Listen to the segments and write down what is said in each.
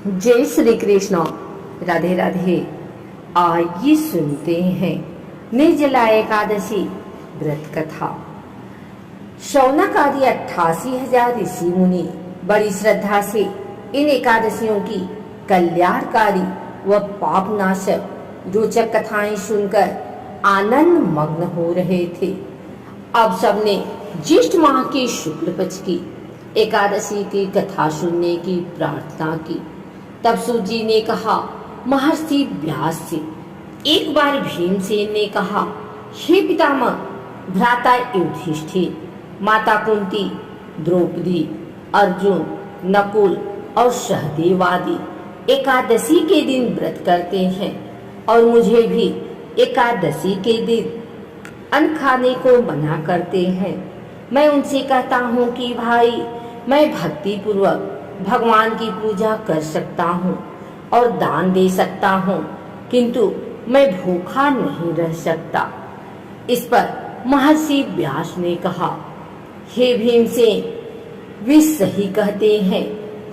जय श्री कृष्ण। राधे राधे। आइए सुनते हैं निर्जला एकादशी व्रत कथा। शौनक आदि 88,000 ऋषि मुनि बड़ी श्रद्धा से इन एकादशियों की कल्याणकारी व पापनाशक रोचक कथाएं सुनकर आनंद मग्न हो रहे थे। अब सबने ज्येष्ठ माह के शुक्ल पक्ष की एकादशी की कथा सुनने की प्रार्थना की। तब सूत जी ने कहा, महर्षि व्यास से। एक बार भीमसेन ने कहा, हे पितामह, भ्राता युधिष्ठिर, माता कुंती, द्रौपदी, अर्जुन, नकुल और सहदेव आदि एकादशी के दिन व्रत करते हैं और मुझे भी एकादशी के दिन अन्न खाने को मना करते हैं। मैं उनसे कहता हूँ कि भाई, मैं भक्ति पूर्वक भगवान की पूजा कर सकता हूँ और दान दे सकता हूँ, किंतु मैं भूखा नहीं रह सकता। इस पर महर्षि व्यास ने कहा, हे भीमसेन, वे सही कहते हैं।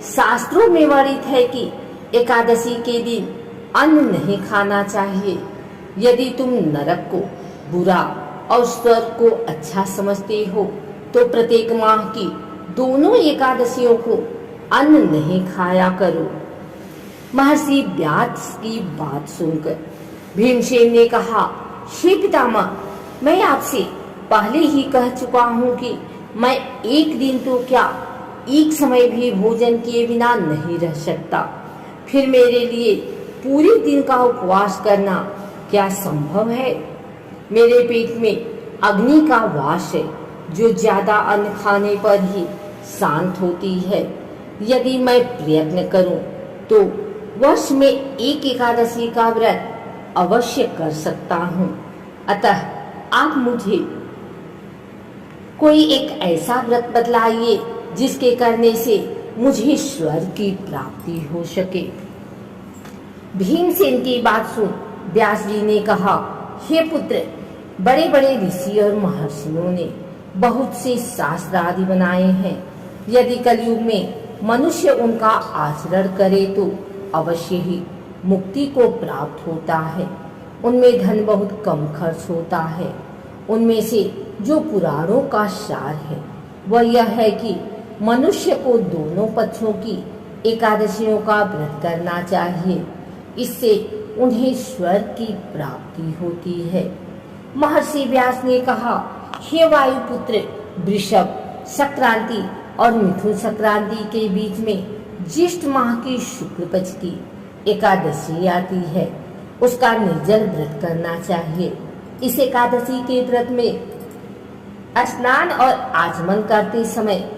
शास्त्रों में वर्णित है कि एकादशी के दिन अन्न नहीं खाना चाहिए। यदि तुम नरक को बुरा और स्वर्ग को अच्छा समझते हो तो प्रत्येक माह की दोनों एकादशियों को अन्न नहीं खाया करो। महर्षि व्यास की बात सुनकर भीमसेन ने कहा, हे पितामह, मैं आपसे पहले ही कह चुका हूँ कि मैं एक दिन तो क्या, एक समय भी भोजन किए बिना नहीं रह सकता। फिर मेरे लिए पूरे दिन का उपवास करना क्या संभव है? मेरे पेट में अग्नि का वास है जो ज्यादा अन्न खाने पर ही शांत होती है। यदि मैं प्रयत्न करूं तो वर्ष में एक एकादशी का व्रत अवश्य कर सकता हूं। अतः आप मुझे कोई एक ऐसा व्रत बतलाइए जिसके करने से मुझे स्वर्ग की प्राप्ति हो सके। भीमसेन की बात सुन व्यास जी ने कहा, हे पुत्र, बड़े बड़े ऋषि और महर्षियों ने बहुत से शास्त्र आदि बनाए हैं। यदि कलयुग में मनुष्य उनका आचरण करे तो अवश्य ही मुक्ति को प्राप्त होता है। उनमें धन बहुत कम खर्च होता है। उनमें से जो पुराणों का सार है वह यह है कि मनुष्य को दोनों पक्षों की एकादशियों का व्रत करना चाहिए। इससे उन्हें स्वर्ग की प्राप्ति होती है। महर्षि व्यास ने कहा, हे वायुपुत्र, वृषभ संक्रांति और मिथुन संक्रांति के बीच में ज्येष्ठ माह की शुक्ल पक्ष की एकादशी आती है। उसका निर्जल व्रत करना चाहिए। इस एकादशी के व्रत में स्नान और आचमन करते समय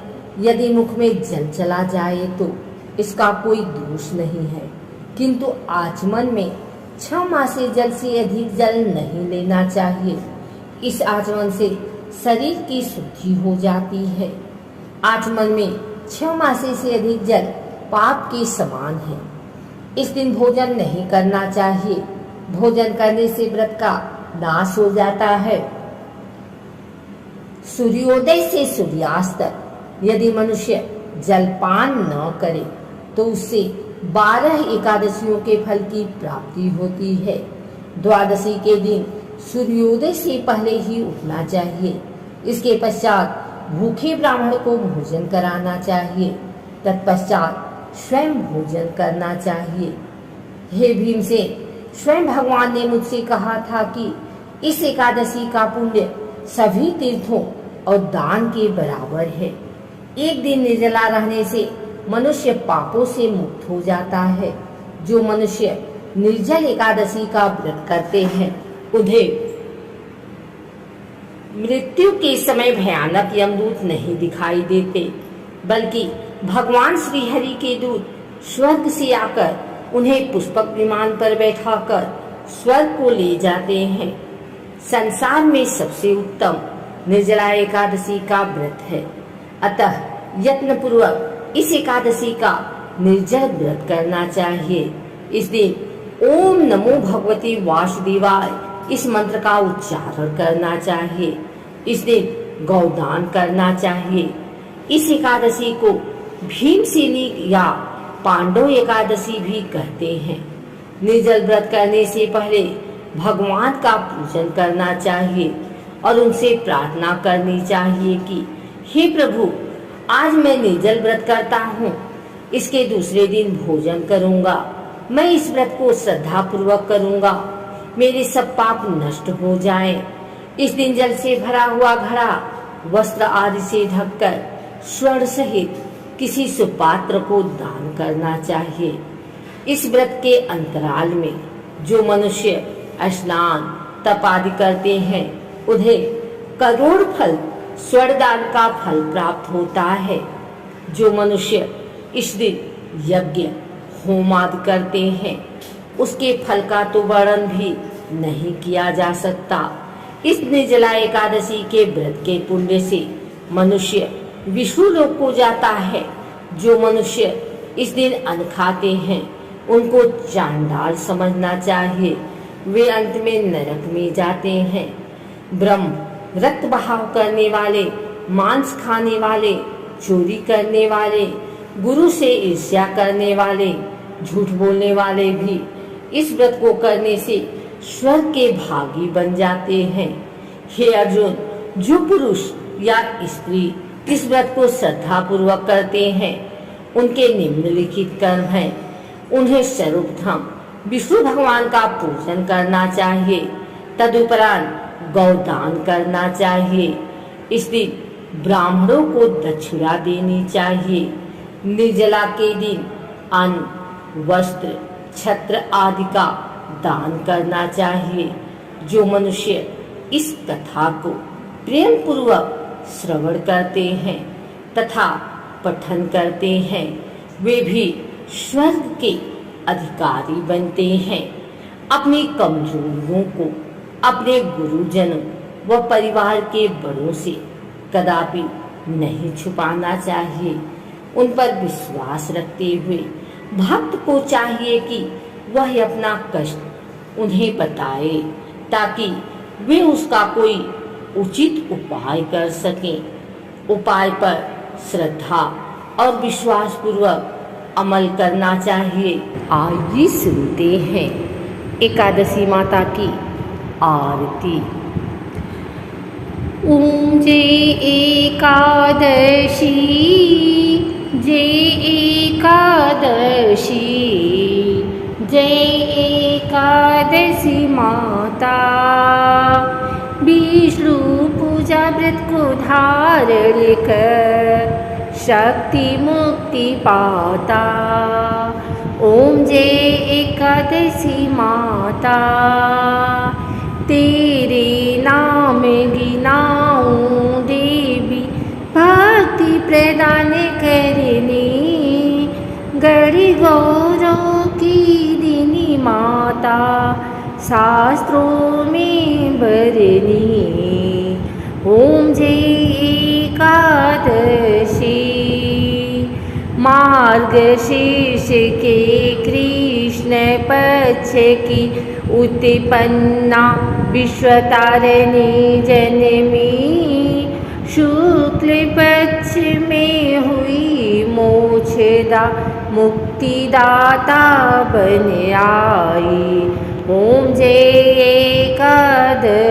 यदि मुख में जल चला जाए तो इसका कोई दोष नहीं है, किंतु आचमन में 6 माह से जल से अधिक जल नहीं लेना चाहिए। इस आचमन से शरीर की शुद्धि हो जाती है। आचमन में 6 मासे से अधिक जल पाप के समान है। इस दिन भोजन नहीं करना चाहिए। भोजन करने से व्रत का नाश हो जाता है। सूर्योदय से सूर्यास्त तक यदि मनुष्य जलपान न करे तो उससे 12 एकादशियों के फल की प्राप्ति होती है। द्वादशी के दिन सूर्योदय से पहले ही उठना चाहिए। इसके पश्चात भूखे ब्राह्मण को भोजन कराना चाहिए। तत्पश्चात स्वयं भोजन करना चाहिए। हे भीमसेन, स्वयं भगवान ने मुझसे कहा था कि इस एकादशी का पुण्य सभी तीर्थों और दान के बराबर है। एक दिन निर्जला रहने से मनुष्य पापों से मुक्त हो जाता है। जो मनुष्य निर्जल एकादशी का व्रत करते हैं उन्हें मृत्यु के समय भयानक यमदूत नहीं दिखाई देते, बल्कि भगवान श्री हरि के दूत स्वर्ग से आकर उन्हें पुष्पक विमान पर बैठाकर स्वर्ग को ले जाते हैं। संसार में सबसे उत्तम निर्जला एकादशी का व्रत है। अतः यत्न पूर्वक इस एकादशी का निर्जल व्रत करना चाहिए। इस दिन ओम नमो भगवते वासुदेवाय इस मंत्र का उच्चारण करना चाहिए। इस दिन गौदान करना चाहिए। इस एकादशी को भीमसेनी या पांडव एकादशी भी कहते हैं। निर्जल व्रत करने से पहले भगवान का पूजन करना चाहिए और उनसे प्रार्थना करनी चाहिए कि हे प्रभु, आज मैं निर्जल व्रत करता हूँ, इसके दूसरे दिन भोजन करूँगा। मैं इस व्रत को श्रद्धा पूर्वक करूँगा, मेरे सब पाप नष्ट हो जाएं। इस दिन जल से भरा हुआ घड़ा वस्त्र आदि से ढककर स्वर्ण सहित किसी सुपात्र को दान करना चाहिए। इस व्रत के अंतराल में जो मनुष्य स्नान तप आदि करते हैं उन्हें करोड़ फल स्वर्ण दान का फल प्राप्त होता है। जो मनुष्य इस दिन यज्ञ होम आदि करते हैं उसके फल का तो वर्णन भी नहीं किया जा सकता। इस निर्जला एकादशी के व्रत के पुण्य से मनुष्य विष्णु लोक को जाता है। जो मनुष्य इस दिन अन्न खाते हैं उनको चांडाल समझना चाहिए, वे अंत में नरक में जाते हैं। ब्रह्म रक्त बहाव करने वाले, मांस खाने वाले, चोरी करने वाले, गुरु से ईर्ष्या करने वाले, झूठ बोलने वाले भी इस व्रत को करने से स्वर्ग के भागी बन जाते हैं। हे अर्जुन, जो पुरुष या स्त्री इस व्रत को श्रद्धा पूर्वक करते हैं उनके निम्नलिखित कर्म हैं। उन्हें सर्वप्रथम विष्णु भगवान का पूजन करना चाहिए, तदुपरांत गौदान करना चाहिए। इस दिन ब्राह्मणों को दक्षिणा देनी चाहिए। निर्जला के दिन अन्न, वस्त्र, छत्र आदि का दान करना चाहिए। जो मनुष्य इस कथा को प्रेम पूर्वक श्रवण करते हैं तथा पठन करते हैं वे भी स्वर्ग के अधिकारी बनते हैं। अपनी कमजोरियों को अपने गुरुजनों व परिवार के बड़ों से कदापि नहीं छुपाना चाहिए। उन पर विश्वास रखते हुए भक्त को चाहिए कि वह अपना कष्ट उन्हें बताए ताकि वे उसका कोई उचित उपाय कर सकें। उपाय पर श्रद्धा और विश्वास पूर्वक अमल करना चाहिए। आइए सुनते हैं एकादशी माता की आरती। ओम जय एकादशी, जय एकादशी, जय एकादशी माता। विष्णु पूजा व्रत को धारण कर शक्ति मुक्ति पाता। ओम जय एकादशी माता, तेरे नाम गिनाऊं देवी, भक्ति प्रदान करने गढ़ गौरव की दीनी माता, शास्त्रों में बरनी। ओम जय एकादशी, मार्गशीर्ष के कृष्ण पक्ष की उत्पन्ना विश्वतारिणी जन्मी, शुक्ल पक्ष में हुई मोक्षदा मुक्तिदाता बन आई। ओम जय एकादशी,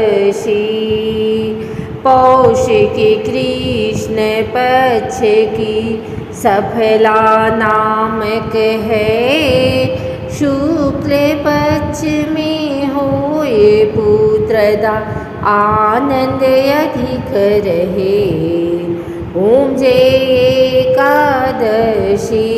पौष के कृष्ण पक्ष की सफला नामक है, शुक्ल पक्ष में होए पुत्रदा आनंद अधिक रहे। ओम जय एकादशी,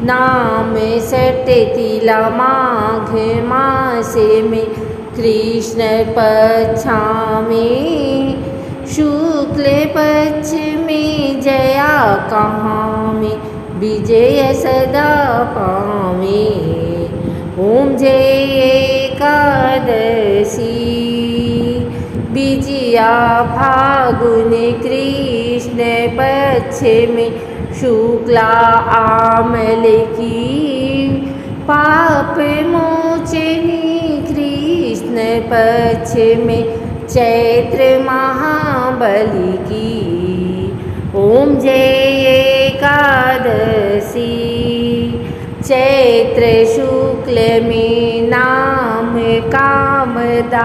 नाम सटतिला माघ मास में कृष्ण पक्षा में, शुक्ल पक्ष में जया कहाँ में विजय सदा पावे। ओम जय एकादशी, विजया फागुन कृष्ण पक्ष में शुक्ला आमल की, पाप मोचनी कृष्ण पक्ष में चैत्र महाबली की। ओम जय एकादशी। चैत्र शुक्ल में नाम कामदा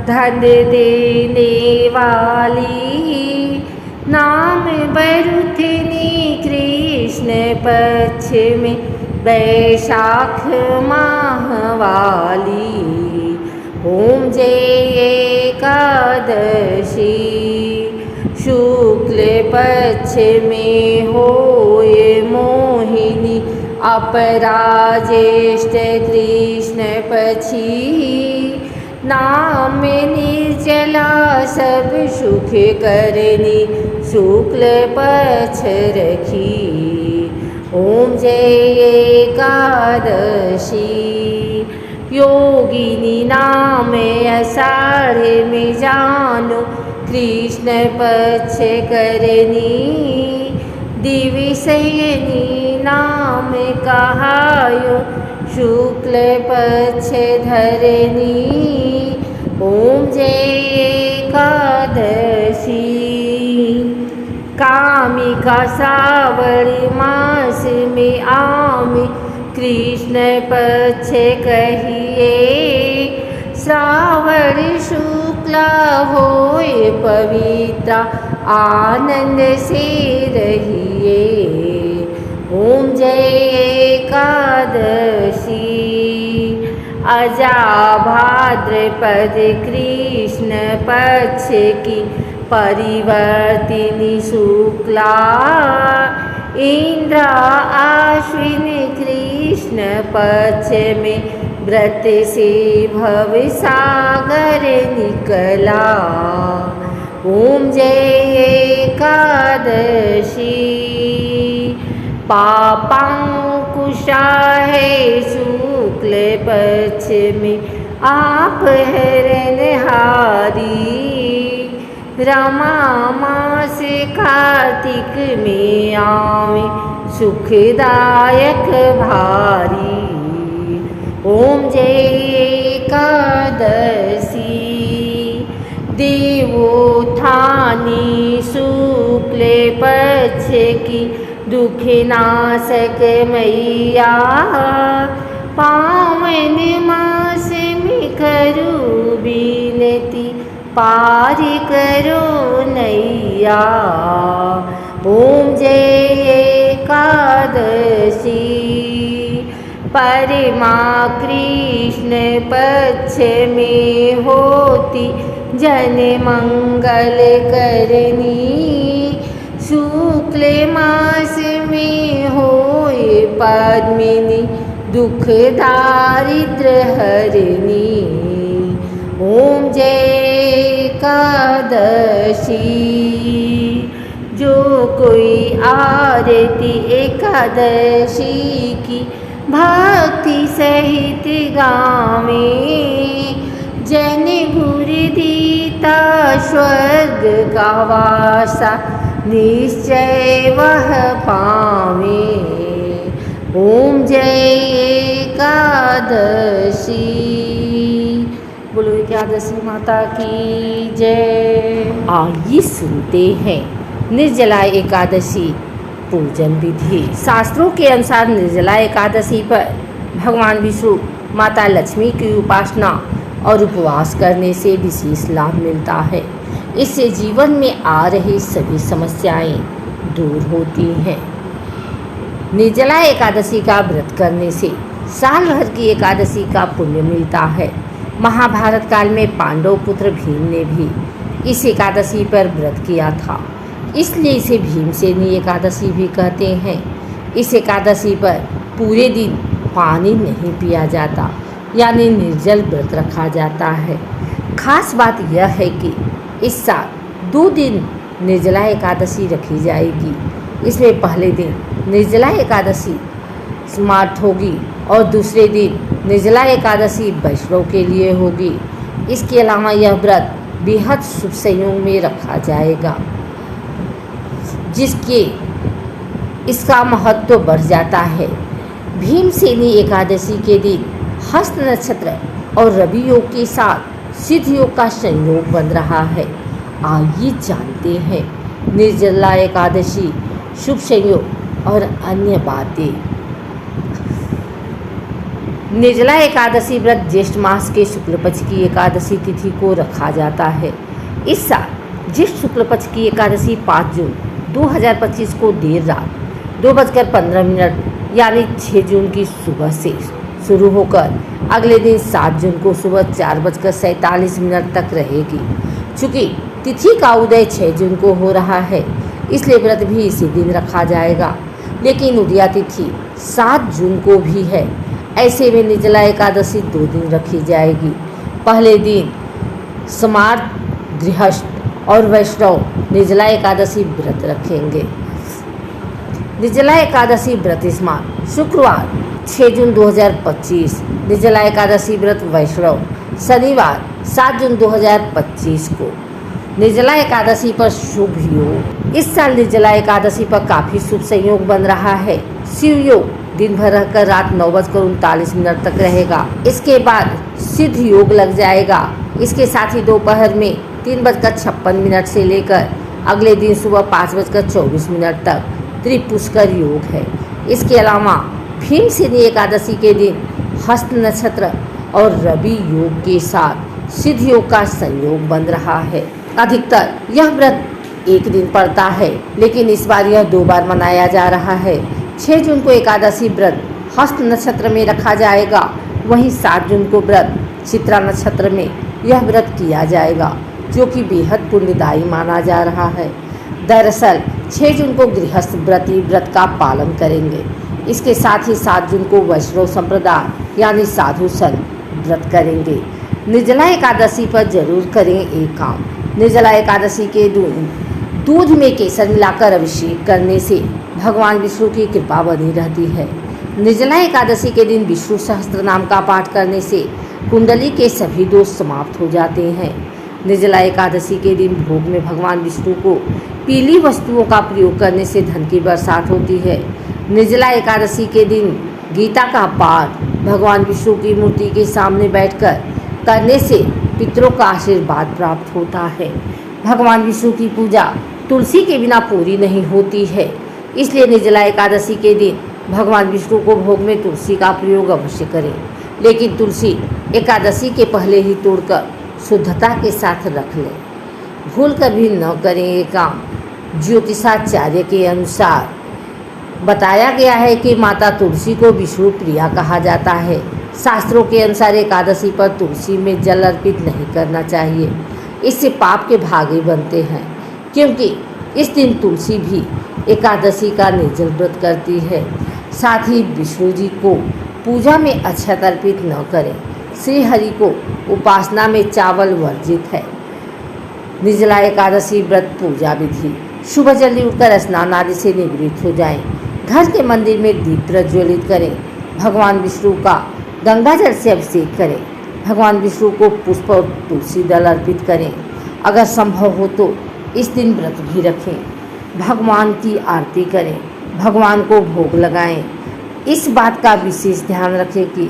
धन देने वाली, नाम बरुथनी कृष्ण पक्ष में वैशाख माह वाली। ओम जय एकादशी शुक्ल पक्ष में होए मोहिनी, अपरा ज्येष्ठ कृष्ण पक्षी। नाम निर्जला सब सुख करनी, शुक्ल पक्ष रखी। ओम जय एकादशी योगिनी नाम आषाढ़ में जानो, कृष्ण पक्ष करनी। दिविशयनी नाम कहायो, शुक्ल पक्ष धरनी। ओम जय एकादशी कामिका सावरी मास में आमी, कृष्ण पक्ष कहिए। श्रावण शुक्ला होए पवित्र, आनंद से रहिए। ओम जय एकादशी अजा भाद्रपद कृष्ण पक्ष की परिवर्तिनी शुक्ला, इंद्र आश्विन कृष्ण पक्ष में व्रत से भव सागर निकला। ओम जय एकादशी पापांकुशा है शुक्ल पक्ष में आप हरणहारी, रमा मास कार्तिक में आवे सुखदायक भारी। ओम जय एकादशी देवोत्थानी शुक्ल पक्ष की दुख नाशक मैया, पावन मास में करू विनती पार करो नैया। ओम जय एकादशी परमा कृष्ण पक्ष में होती जन मंगल करनी, शुक्ल मास में होए पद्मिनी दुख दारिद्र हरनी। ओम जय एकादशी जो कोई आरती एकादशी की भक्ति सहित गावे, जन भूर दीता स्वर्ग का वासा निश्चय वह पावे। ओम जय एकादशी बोलो एकादशी माता की जय। आइए सुनते हैं निर्जला एकादशी पूजन विधि। शास्त्रों के अनुसार निर्जला एकादशी पर भगवान विष्णु माता लक्ष्मी की उपासना और उपवास करने से विशेष लाभ मिलता है। इससे जीवन में आ रही सभी समस्याएं दूर होती हैं। निर्जला एकादशी का व्रत करने से साल भर की एकादशी का पुण्य मिलता है। महाभारत काल में पांडव पुत्र भीम ने भी इस एकादशी पर व्रत किया था, इसलिए इसे भीमसेनी एकादशी भी कहते हैं। इस एकादशी पर पूरे दिन पानी नहीं पिया जाता, यानी निर्जल व्रत रखा जाता है। खास बात यह है कि इस साल 2 दिन निर्जला एकादशी रखी जाएगी। इसमें पहले दिन निर्जला एकादशी समाप्त होगी और दूसरे दिन निर्जला एकादशी वैष्णव के लिए होगी। इसके अलावा यह व्रत बेहद शुभ संयोग में रखा जाएगा, जिसके इसका महत्व बढ़ जाता है। भीमसेनी एकादशी के दिन हस्त नक्षत्र और रवि योग के साथ सिद्ध योग का संयोग बन रहा है। आइए जानते हैं निर्जला एकादशी शुभ संयोग और अन्य बातें। निर्जला एकादशी व्रत ज्येष्ठ मास के शुक्ल पक्ष की एकादशी तिथि को रखा जाता है। इस साल ज्येष्ठ शुक्ल पक्ष की एकादशी 5 जून 2025 को देर रात 2:15 यानी 6 जून की सुबह से शुरू होकर अगले दिन 7 जून को सुबह 4:47 तक रहेगी। चूँकि तिथि का उदय 6 जून को हो रहा है, इसलिए व्रत भी इसी दिन रखा जाएगा, लेकिन उदया तिथि 7 जून को भी है। ऐसे में निर्जला एकादशी 2 दिन रखी जाएगी। पहले दिन स्मार्त, गृहस्थ और वैष्णव निर्जला एकादशी व्रत रखेंगे। निर्जला एकादशी व्रत स्मार्त शुक्रवार 6 जून 2025, निर्जला एकादशी व्रत वैष्णव शनिवार 7 जून 2025 को। निर्जला एकादशी पर शुभ योग। इस साल निर्जला एकादशी पर काफी शुभ संयोग बन रहा है। शिव योग दिन भर रहकर रात 9:39 तक रहेगा। इसके बाद सिद्ध योग लग जाएगा। इसके साथ ही दोपहर में 3:56 से लेकर अगले दिन सुबह 5:24 तक त्रिपुष्कर योग है। इसके अलावा भीमसेनी एकादशी के दिन हस्त नक्षत्र और रवि योग के साथ सिद्ध योग का संयोग बन रहा है। अधिकतर यह व्रत एक दिन पड़ता है, लेकिन इस बार यह 2 बार मनाया जा रहा है। 6 जून को एकादशी व्रत हस्त नक्षत्र में रखा जाएगा, वहीं 7 जून को व्रत चित्रा नक्षत्र में यह व्रत किया जाएगा, जो कि बेहद पुण्यदायी माना जा रहा है। दरअसल 6 जून को गृहस्थ व्रती व्रत का पालन करेंगे। इसके साथ ही 7 जून को वैष्णव संप्रदाय यानी साधु संत व्रत करेंगे। निर्जला एकादशी पर जरूर करें एक काम। निर्जला एकादशी के दिन दूध में केसर मिलाकर अभिषेक करने से भगवान विष्णु की कृपा बनी रहती है। निर्जला एकादशी के दिन विष्णु सहस्त्र नाम का पाठ करने से कुंडली के सभी दोष समाप्त हो जाते हैं। निर्जला एकादशी के दिन भोग में भगवान विष्णु को पीली वस्तुओं का प्रयोग करने से धन की बरसात होती है। निर्जला एकादशी के दिन गीता का पाठ भगवान विष्णु की मूर्ति के सामने बैठकर करने से पितरों का आशीर्वाद प्राप्त होता है। भगवान विष्णु की पूजा तुलसी के बिना पूरी नहीं होती है, इसलिए निर्जला एकादशी के दिन भगवान विष्णु को भोग में तुलसी का प्रयोग अवश्य करें, लेकिन तुलसी एकादशी के पहले ही तोड़कर शुद्धता के साथ रख लें। भूल कर भी न करें ये काम। ज्योतिषाचार्य के अनुसार बताया गया है कि माता तुलसी को विष्णु प्रिया कहा जाता है। शास्त्रों के अनुसार एकादशी पर तुलसी में जल अर्पित नहीं करना चाहिए, इससे पाप के भागी बनते हैं, क्योंकि इस दिन तुलसी भी एकादशी का निर्जल व्रत करती है। साथ ही विष्णु जी को पूजा में अक्षत अर्पित न करें। श्री हरि को उपासना में चावल वर्जित है। निर्जला एकादशी व्रत पूजा विधि। सुबह जल्दी उठकर स्नान आदि से निवृत्त हो जाएं। घर के मंदिर में दीप प्रज्वलित करें। भगवान विष्णु का गंगा जल से अभिषेक करें। भगवान विष्णु को पुष्प और तुलसी दल अर्पित करें। अगर संभव हो तो इस दिन व्रत भी रखें। भगवान की आरती करें। भगवान को भोग लगाएं। इस बात का विशेष ध्यान रखें कि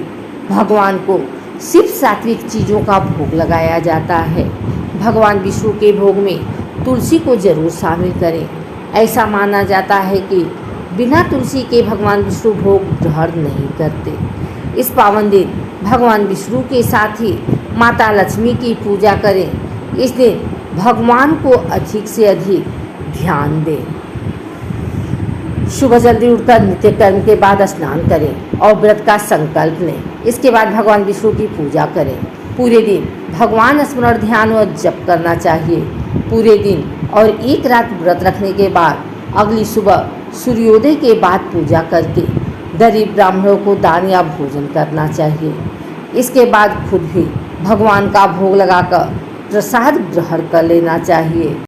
भगवान को सिर्फ सात्विक चीज़ों का भोग लगाया जाता है। भगवान विष्णु के भोग में तुलसी को जरूर शामिल करें। ऐसा माना जाता है कि बिना तुलसी के भगवान विष्णु भोग ग्रहण नहीं करते। इस पावन दिन भगवान विष्णु के साथ ही माता लक्ष्मी की पूजा करें। इस दिन भगवान को अधिक से अधिक ध्यान दें। सुबह जल्दी उठकर नित्य कर्म के बाद स्नान करें और व्रत का संकल्प लें। इसके बाद भगवान विष्णु की पूजा करें। पूरे दिन भगवान स्मरण, ध्यान और जप करना चाहिए। पूरे दिन और एक रात व्रत रखने के बाद अगली सुबह सूर्योदय के बाद पूजा करके गरीब ब्राह्मणों को दान या भोजन करना चाहिए। इसके बाद खुद भी भगवान का भोग लगाकर प्रसाद ग्रहण कर लेना चाहिए।